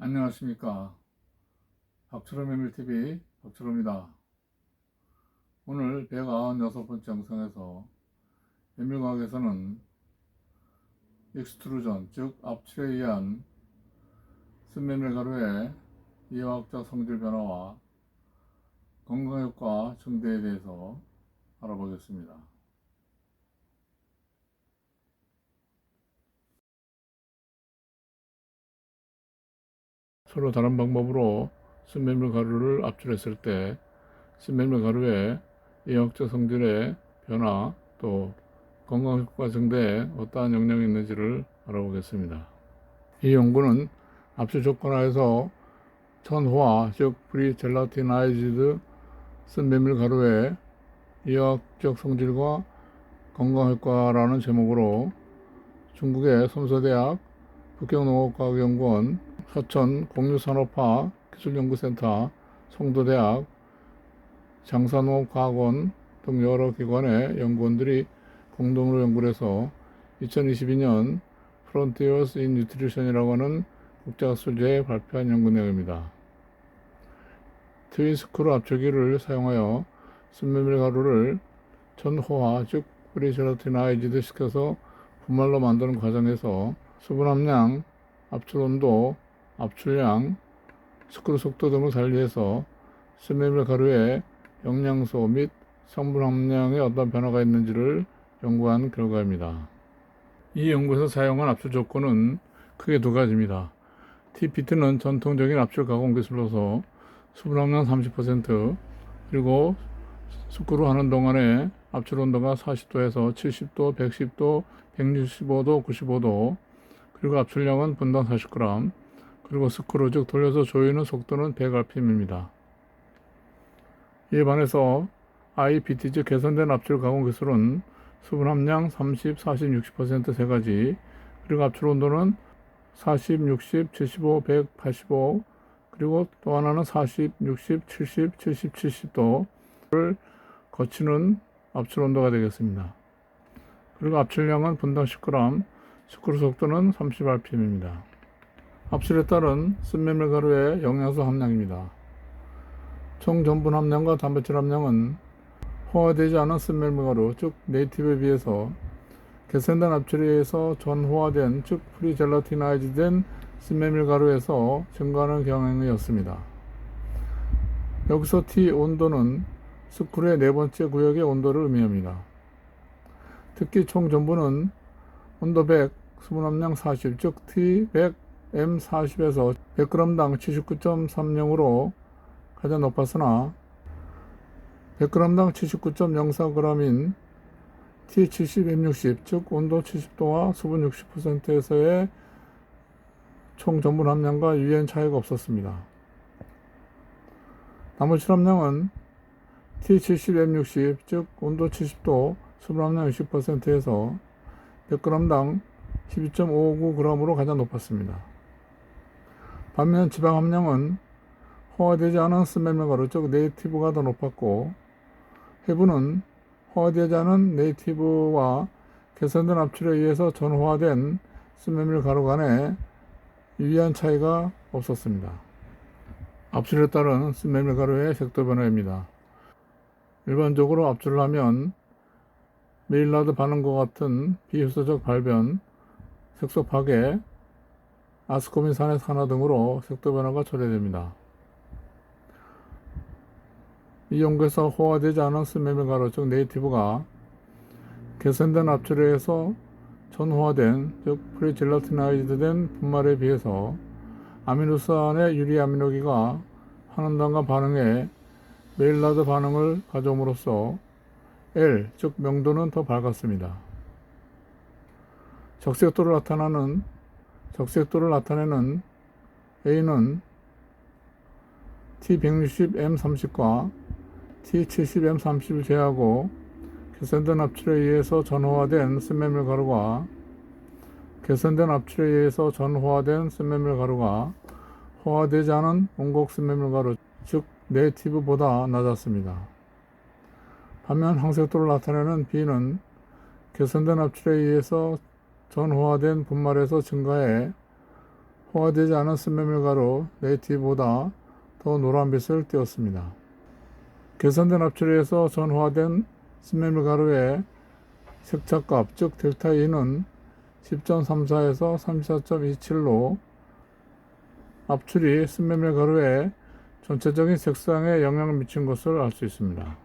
안녕하십니까. 박철호 메밀TV 박철호입니다. 오늘 196번째 영상에서 메밀과학에서는 익스트루전, 즉 압출에 의한 쓴메밀 가루의 이화학적 성질 변화와 건강효과 증대에 대해서 알아보겠습니다. 서로 다른 방법으로 쓴메밀 가루를 압출했을 때 쓴메밀 가루의 이화학적 성질의 변화 또 건강효과 증대에 어떠한 영향이 있는지를 알아보겠습니다. 이 연구는 압출 조건 하에서 천호화 즉 프리젤라티나이즈드 쓴메밀 가루의 이화학적 성질과 건강효과라는 제목으로 중국의 솜서대학 북경농업과학연구원 서천 공유산업화 기술연구센터 송도대학 장산농업과학원 등 여러 기관의 연구원들이 공동으로 연구를 해서 2022년 Frontiers in Nutrition이라고 하는 국제학술지에 발표한 연구 내용입니다. 트윈스크루 압출기를 사용하여 쓴메밀 가루를 전호화 즉 프리젤라티나이즈드 시켜서 분말로 만드는 과정에서 수분 함량, 압출 온도, 압출량, 스크루 속도 등을 달리해서 쓴메밀 가루의 영양소 및 성분 함량에 어떤 변화가 있는지를 연구한 결과입니다. 이 연구에서 사용한 압출 조건은 크게 두 가지입니다. TPT는 전통적인 압출 가공 기술로서 수분 함량 30% 그리고 스크루 하는 동안에 압출 온도가 40도에서 70도, 110도, 165도, 95도 그리고 압출량은 분당 40g 그리고 스크루 즉 돌려서 조이는 속도는 100rpm입니다. 이에 반해서 IPT 즉 개선된 압출 가공 기술은 수분 함량 30, 40, 60% 세 가지 그리고 압출 온도는 40, 60, 75, 100, 85 그리고 또 하나는 40, 60, 70, 70, 70도를 거치는 압출 온도가 되겠습니다. 그리고 압출량은 분당 10g, 스크루 속도는 30rpm입니다. 압출에 따른 쓴메밀 가루의 영양소 함량입니다. 총 전분 함량과 단백질 함량은 호화되지 않은 쓴메밀 가루, 즉 네이티브에 비해서 개선된 압출에 의해서 전호화된, 즉 프리젤라티나이즈된 쓴메밀 가루에서 증가하는 경향이었습니다. 여기서 T 온도는 스크루의 네 번째 구역의 온도를 의미합니다. 특히 총 전분은 온도 100, 수분 함량 40, 즉 T100, M40에서 100g당 79.30으로 가장 높았으나 100g당 79.04g인 T70, M60, 즉 온도 70도와 수분 60%에서의 총 전분 함량과 유의한 차이가 없었습니다. 나머지 함량은 T70, M60, 즉 온도 70도, 수분 함량 60%에서 100g당 12.59g으로 가장 높았습니다. 반면 지방 함량은 호화되지 않은 쓴메밀 가루, 즉 네이티브가 더 높았고 해부는 호화되지 않은 네이티브와 개선된 압출에 의해서 전호화된 쓴메밀 가루 간에 유의한 차이가 없었습니다. 압출에 따른 쓴메밀 가루의 색도 변화입니다. 일반적으로 압출을 하면 메일라드 반응과 같은 비효소적 발변, 색소 파괴, 아스코빈산의 산화 등으로 색도 변화가 초래됩니다. 이 연구에서 호화되지 않은 쓴메밀 가루, 즉 네이티브가 개선된 압출에 의해서 전호화된, 즉 프리젤라티나이즈된 분말에 비해서 아미노산의 유리아미노기가 환원단과 반응해 메일라드 반응을 가져옴으로써 L, 즉 명도는 더 밝았습니다. 적색도를 나타내는 A는 T160M30과 T70M30을 제외하고 개선된 압출에 의해서 전호화된 쓴메밀 가루가 호화되지 않은 원곡 쓴메밀 가루, 즉 네이티브보다 낮았습니다. 반면 항색도를 나타내는 B는 개선된 압출에 의해서 전호화된 분말에서 증가해 호화되지 않은 쓴메밀 가루 네이티브보다 더 노란빛을 띄었습니다. 개선된 압출에서 전호화된 쓴메밀 가루의 색차값 즉 델타 E는 10.34에서 34.27로 압출이 쓴메밀 가루의 전체적인 색상에 영향을 미친 것을 알 수 있습니다.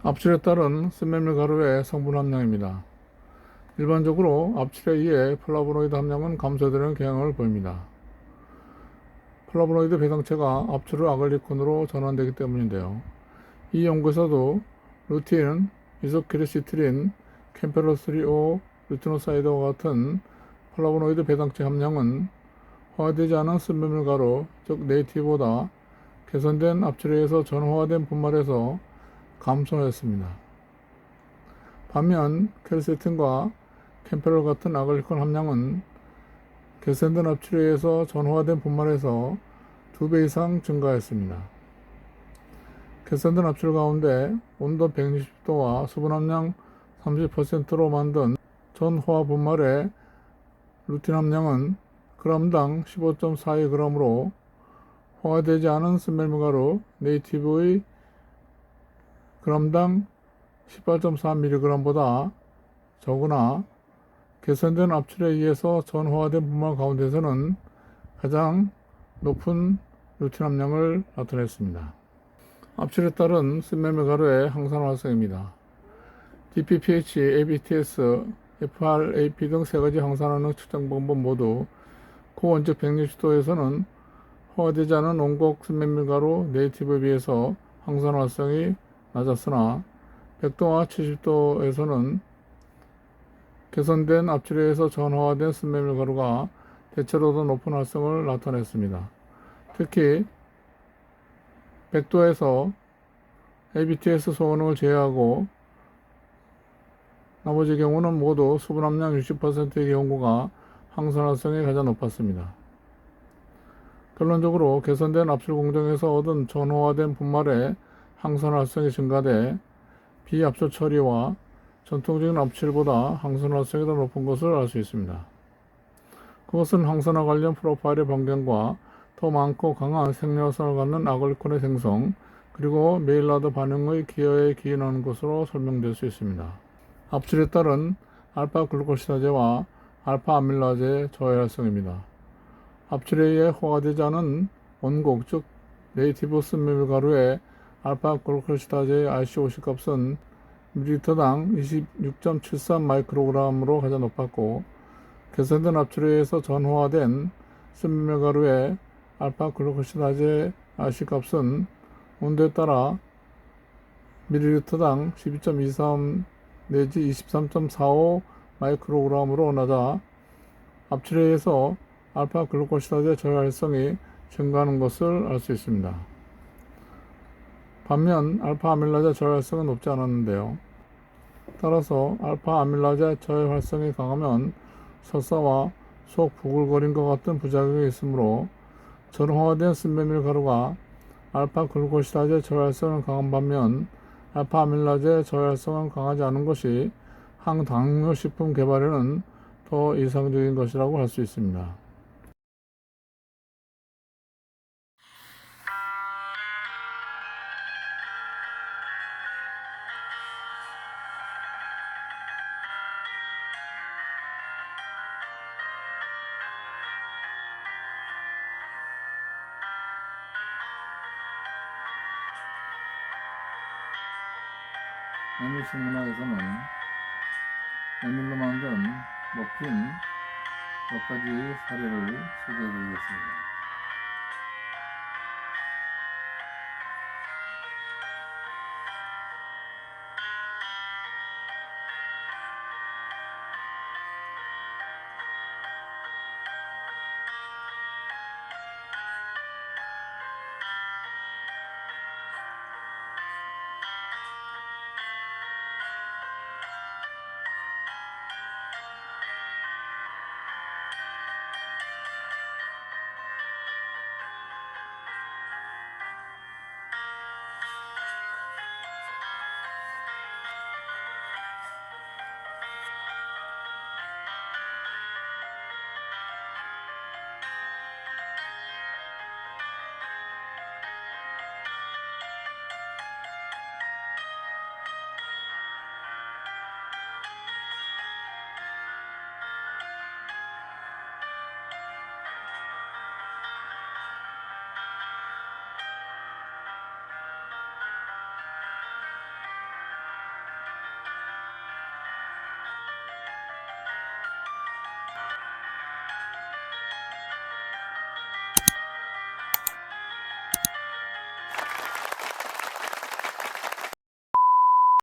압출에 따른 쓴메밀 가루의 성분 함량입니다. 일반적으로 압출에 의해 플라보노이드 함량은 감소되는 경향을 보입니다. 플라보노이드 배당체가 압출을 아글리콘으로 전환되기 때문인데요. 이 연구에서도 루틴, 이소키르시트린, 캠페로3O, 루티노사이드와 같은 플라보노이드 배당체 함량은 호화되지 않은 쓴메밀 가루, 즉 네이티브보다 개선된 압출에 의해서 전호화된 분말에서 감소했습니다. 반면 켈세틴과 캠페롤 같은 아글리콘 함량은 개선된 압출에 의해서 전호화된 분말에서 2배 이상 증가했습니다. 개선된 압출 가운데 온도 160도와 수분 함량 30%로 만든 전호화 분말의 루틴 함량은 g당 15.42g으로 호화되지 않은 쓴메밀 가루 네이티브의 g당 18.4mg보다 적으나 개선된 압출에 의해서 전호화된 분말 가운데서는 가장 높은 루틴 함량을 나타냈습니다. 압출에 따른 쓴메밀 가루의 항산 활성입니다. DPPH, ABTS, FRAP 등 세 가지 항산화능 측정 방법 모두 고온즉 160도에서는 호화되지 않은 온곡 쓴메밀 가루 네이티브에 비해서 항산 활성이 낮았으나 100도와 70도에서는 개선된 압출에 의해서 전호화된 쓴메밀 가루가 대체로 더 높은 활성을 나타냈습니다. 특히 100도에서 ABTS 소원을 제외하고 나머지 경우는 모두 수분 함량 60%의 경우가 항산 활성이 가장 높았습니다. 결론적으로 개선된 압출 공정에서 얻은 전호화된 분말의 항산 활성이 증가돼 비압출 처리와 전통적인 압출보다 항산 활성이 더 높은 것을 알 수 있습니다. 그것은 항산화 관련 프로파일의 변경과 더 많고 강한 생리활성을 갖는 아글리콘의 생성, 그리고 메일라드 반응의 기여에 기인하는 것으로 설명될 수 있습니다. 압출에 따른 알파 글루코시다제와 알파 아밀라제의 저해 활성입니다. 압출에 의해 호화되지 않은 원곡, 즉 네이티브 쓴메밀 가루의 알파 글루코시다제의 RC50 값은 ml당 26.73 마이크로그램으로 가장 높았고, 개선된 압출에 의해서 전호화된 쓴메밀 가루의 알파 글루코시다제 RC 값은 온도에 따라 ml당 12.23 내지 23.45 마이크로그램으로 낮아 압출에 의해서 알파 글루코시다제 저해 활성이 증가하는 것을 알 수 있습니다. 반면 알파 아밀라제 저해 활성은 높지 않았는데요. 따라서 알파 아밀라제 저해 활성이 강하면 설사와 속 부글거린 것 같은 부작용이 있으므로 전호화된 쓴메밀 가루가 알파 글루코시다제 저해 활성은 강한 반면 알파 아밀라제 저해 활성은 강하지 않은 것이 항당뇨 식품 개발에는 더 이상적인 것이라고 할 수 있습니다. 메밀식 문화에서는 메밀로 만든 머핀 몇 가지 사례를 소개해 드리겠습니다.